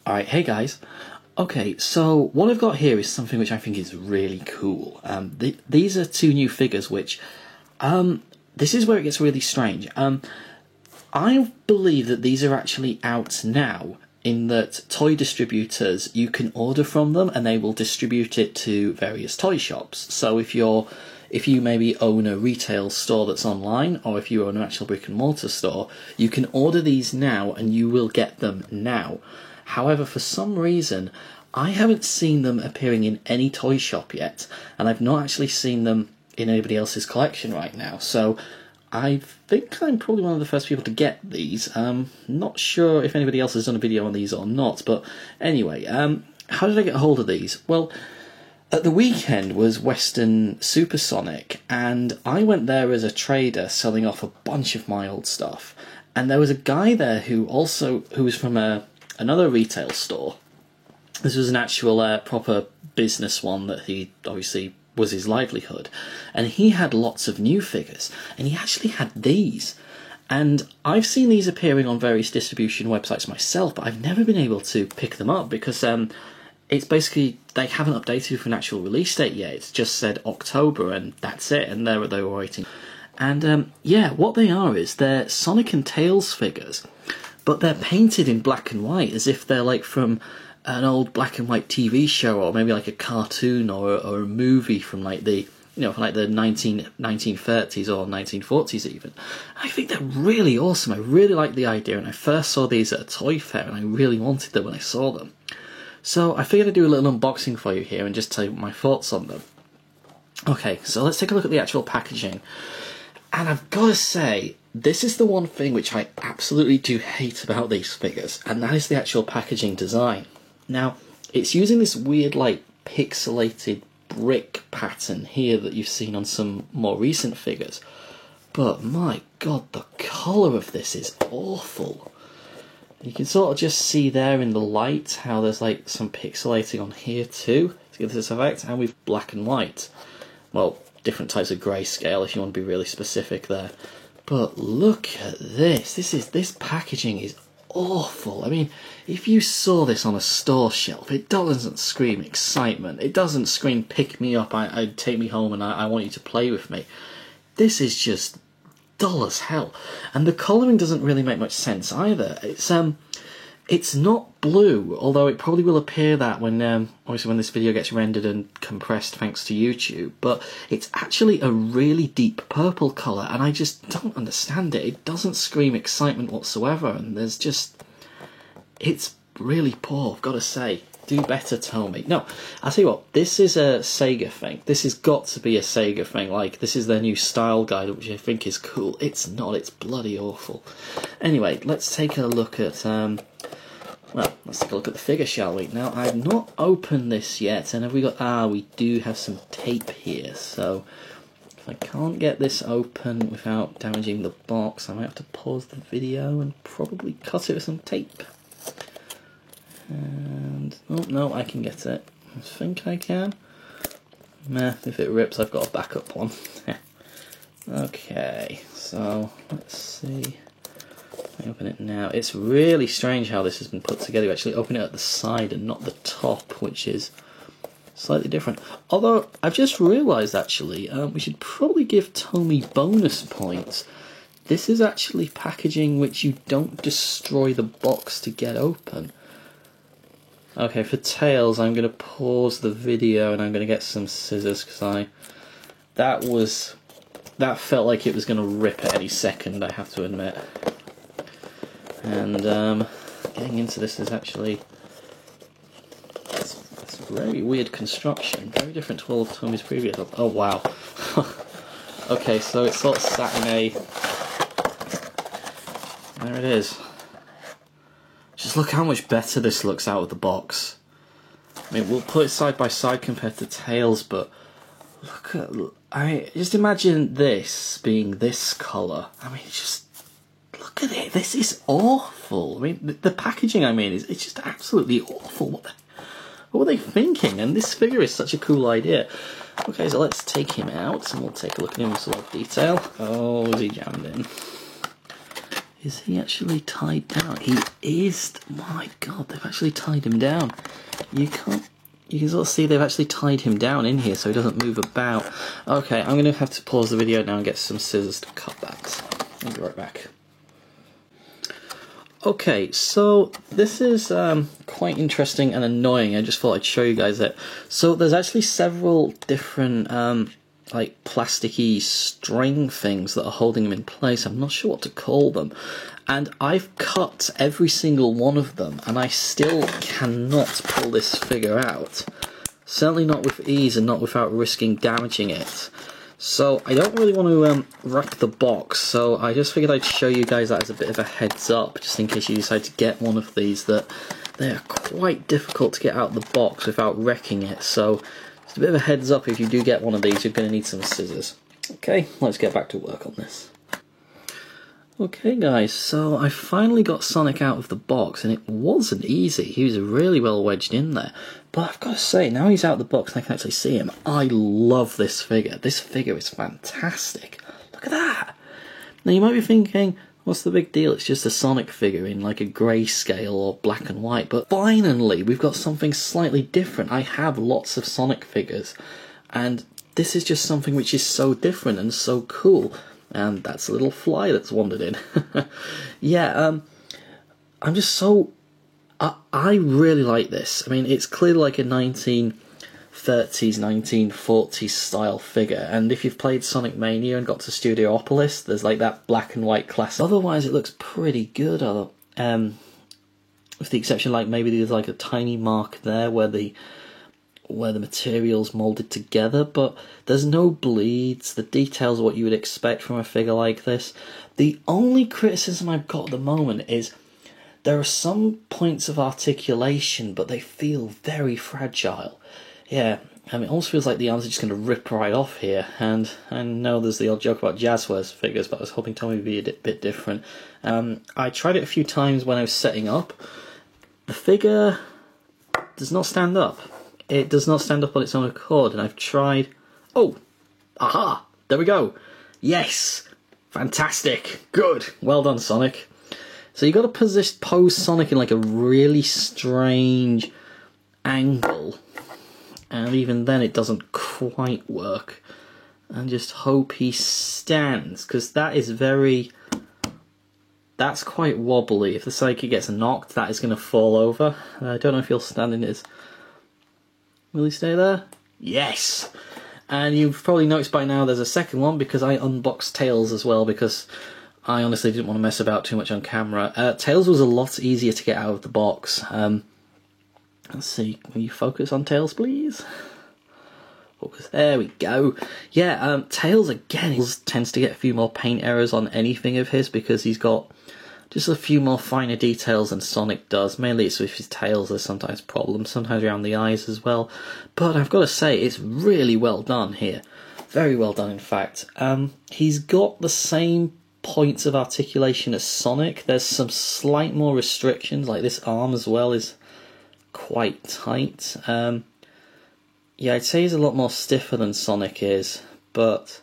Alright, hey guys. Okay, so what I've got here is something which I think is really cool. These are two new figures which, this is where it gets really strange. I believe that these are actually out now, in that toy distributors, you can order from them and they will distribute it to various toy shops. So if you maybe own a retail store that's online, or if you own an actual brick and mortar store, you can order these now and you will get them now. However, for some reason, I haven't seen them appearing in any toy shop yet, and I've not actually seen them in anybody else's collection right now, so I think I'm probably one of the first people to get these. Not sure if anybody else has done a video on these or not, but anyway, how did I get a hold of these? Well, at the weekend was Western Supersonic, and I went there as a trader selling off a bunch of my old stuff, and there was a guy there who was from another retail store. This was an actual proper business one that he obviously was his livelihood, and he had lots of new figures, and he actually had these. And I've seen these appearing on various distribution websites myself, but I've never been able to pick them up because it's basically they haven't updated for an actual release date yet. It's just said October, and that's it. And they were waiting. And yeah, what they are is they're Sonic and Tails figures, but they're painted in black and white as if they're like from an old black and white TV show, or maybe like a cartoon or a movie from like the 1930s or 1940s even. I think they're really awesome. I really like the idea, and I first saw these at a toy fair and I really wanted them when I saw them. So I figured I'd do a little unboxing for you here and just tell you my thoughts on them. Okay, so let's take a look at the actual packaging. And I've got to say, this is the one thing which I absolutely do hate about these figures, and that is the actual packaging design. Now, it's using this weird, like, pixelated brick pattern here that you've seen on some more recent figures. But my god, the colour of this is awful. You can sort of just see there in the light how there's like some pixelating on here too to give this effect, and with black and white. Well, different types of grayscale if you want to be really specific there. But look at this. This packaging is awful. I mean, if you saw this on a store shelf, it doesn't scream excitement. It doesn't scream pick me up, I'd take me home and I want you to play with me. This is just dull as hell. And the colouring doesn't really make much sense either. It's not blue, although it probably will appear that when obviously when this video gets rendered and compressed thanks to YouTube, but it's actually a really deep purple colour, and I just don't understand it. It doesn't scream excitement whatsoever, and it's really poor, I've got to say. Do better, Tomy. No, I'll tell you what, this is a Sega thing. This has got to be a Sega thing. Like, this is their new style guide, which I think is cool. It's not, it's bloody awful. Anyway, let's take a look at, let's take a look at the figure, shall we? Now, I've not opened this yet, and have we got, we do have some tape here, so if I can't get this open without damaging the box, I might have to pause the video and probably cut it with some tape. And, oh no, I can get it. I think I can. Meh, if it rips, I've got a backup one. Okay, so let's see. I open it now. It's really strange how this has been put together. You actually open it at the side and not the top, which is slightly different. Although, I've just realised actually, we should probably give Tomy bonus points. This is actually packaging which you don't destroy the box to get open. Okay, for Tails, I'm going to pause the video and I'm going to get some scissors because that felt like it was going to rip at any second, I have to admit. And getting into this is actually it's a very weird construction, very different to all of Tomy's previous. Oh wow. Okay, so it's sort of sat in a. There it is. Just look how much better this looks out of the box. I mean, we'll put it side by side compared to Tails, but just imagine this being this colour. I mean, just look at it. This is awful. I mean, the packaging, it's just absolutely awful. What were they thinking? And this figure is such a cool idea. Okay, so let's take him out and we'll take a look at him in some more detail. Oh, is he jammed in? Is he actually tied down? He is. My God, they've actually tied him down. You can sort of see they've actually tied him down in here so he doesn't move about. Okay, I'm going to have to pause the video now and get some scissors to cut that. I'll be right back. Okay, so this is quite interesting and annoying. I just thought I'd show you guys it. So there's actually several different like plasticky string things that are holding him in place. I'm not sure what to call them. And I've cut every single one of them, and I still cannot pull this figure out. Certainly not with ease and not without risking damaging it. So I don't really want to wreck the box, so I just figured I'd show you guys that as a bit of a heads up, just in case you decide to get one of these, that they are quite difficult to get out of the box without wrecking it. So just a bit of a heads up, if you do get one of these, you're going to need some scissors. Okay, let's get back to work on this. Okay guys, so I finally got Sonic out of the box, and it wasn't easy. He was really well wedged in there. But I've got to say, now he's out of the box and I can actually see him, I love this figure. This figure is fantastic. Look at that! Now you might be thinking, what's the big deal? It's just a Sonic figure in like a grayscale or black and white. But finally, we've got something slightly different. I have lots of Sonic figures, and this is just something which is so different and so cool. And that's a little fly that's wandered in. Yeah, I'm just so... I really like this. I mean, it's clearly like a 1930s, 1940s style figure. And if you've played Sonic Mania and got to Studiopolis, there's like that black and white classic. Otherwise, it looks pretty good. With the exception, like maybe there's like a tiny mark there where the material's moulded together, but there's no bleeds. The details are what you would expect from a figure like this. The only criticism I've got at the moment is there are some points of articulation, but they feel very fragile. Yeah, I mean, it almost feels like the arms are just going to rip right off here. And I know there's the old joke about Jazzwares figures, but I was hoping Tommy would be a bit different. I tried it a few times when I was setting up. The figure does not stand up. It does not stand up on its own accord, and I've tried... Oh! Aha! There we go! Yes! Fantastic! Good! Well done, Sonic. So you've got to pose Sonic in like a really strange angle, and even then it doesn't quite work. And just hope he stands, because that is very... That's quite wobbly. If the Psychic gets knocked, that is going to fall over. I don't know if he'll stand in his... Will he stay there? Yes! And you've probably noticed by now there's a second one, because I unboxed Tails as well, because I honestly didn't want to mess about too much on camera. Tails was a lot easier to get out of the box. Let's see, will you focus on Tails, please? Focus, there we go. Yeah, Tails, again, he tends to get a few more paint errors on anything of his, because he's got just a few more finer details than Sonic does. Mainly it's with his tails, there's sometimes problems, sometimes around the eyes as well. But I've got to say, it's really well done here. Very well done, in fact. He's got the same points of articulation as Sonic. There's some slight more restrictions, like this arm as well is quite tight. Yeah, I'd say he's a lot more stiffer than Sonic is, but...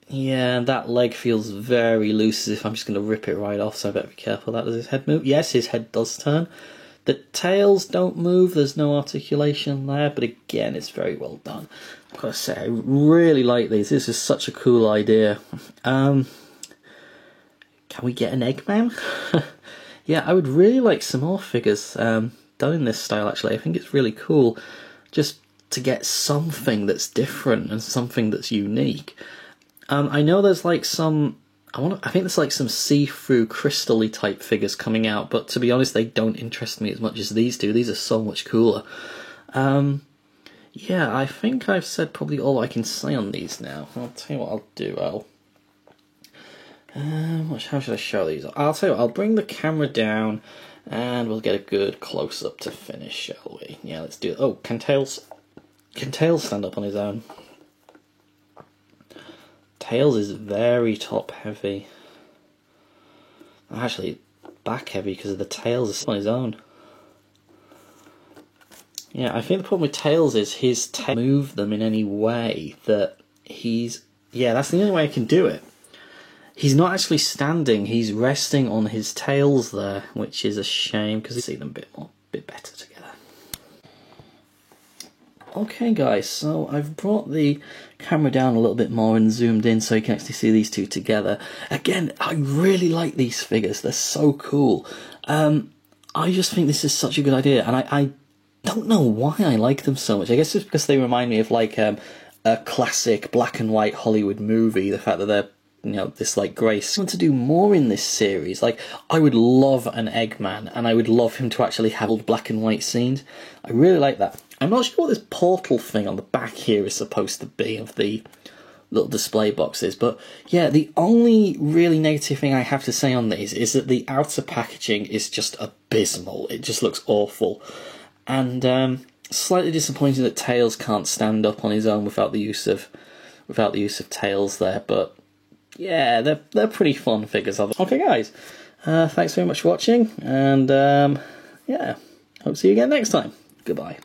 yeah, that leg feels very loose, as if I'm just going to rip it right off, so I better be careful. That does his head move? Yes, his head does turn. The tails don't move, there's no articulation there, but again, it's very well done. I've got to say, I really like these. This is such a cool idea. Can we get an Eggman? Yeah, I would really like some more figures done in this style, actually. I think it's really cool just to get something that's different and something that's unique. I know there's like some... I think there's like some see-through crystal-y type figures coming out, but to be honest, they don't interest me as much as these do. These are so much cooler. Yeah, I think I've said probably all I can say on these now. I'll tell you what I'll do. How should I show these? I'll tell you what, I'll bring the camera down and we'll get a good close-up to finish, shall we? Yeah, let's do it. Oh, can Tails stand up on his own? Tails is very top-heavy. Actually, back-heavy because of the tails on his own. Yeah, I think the problem with Tails is his tail move them in any way that he's... yeah, that's the only way I can do it. he's not actually standing, he's resting on his tails there, which is a shame because you see them a bit better together. Okay guys, so I've brought the camera down a little bit more and zoomed in so you can actually see these two together. Again, I really like these figures, they're so cool. I just think this is such a good idea, and I don't know why I like them so much. I guess it's because they remind me of like a classic black and white Hollywood movie, the fact that they're, you know, this like grace. I want to do more in this series. Like, I would love an Eggman, and I would love him to actually have old black and white scenes. I really like that. I'm not sure what this portal thing on the back here is supposed to be of the little display boxes, but yeah, the only really negative thing I have to say on these is that the outer packaging is just abysmal. It just looks awful, and slightly disappointing that Tails can't stand up on his own without the use of Tails there. But yeah, they're pretty fun figures. Okay, guys, thanks very much for watching, and yeah, hope to see you again next time. Goodbye.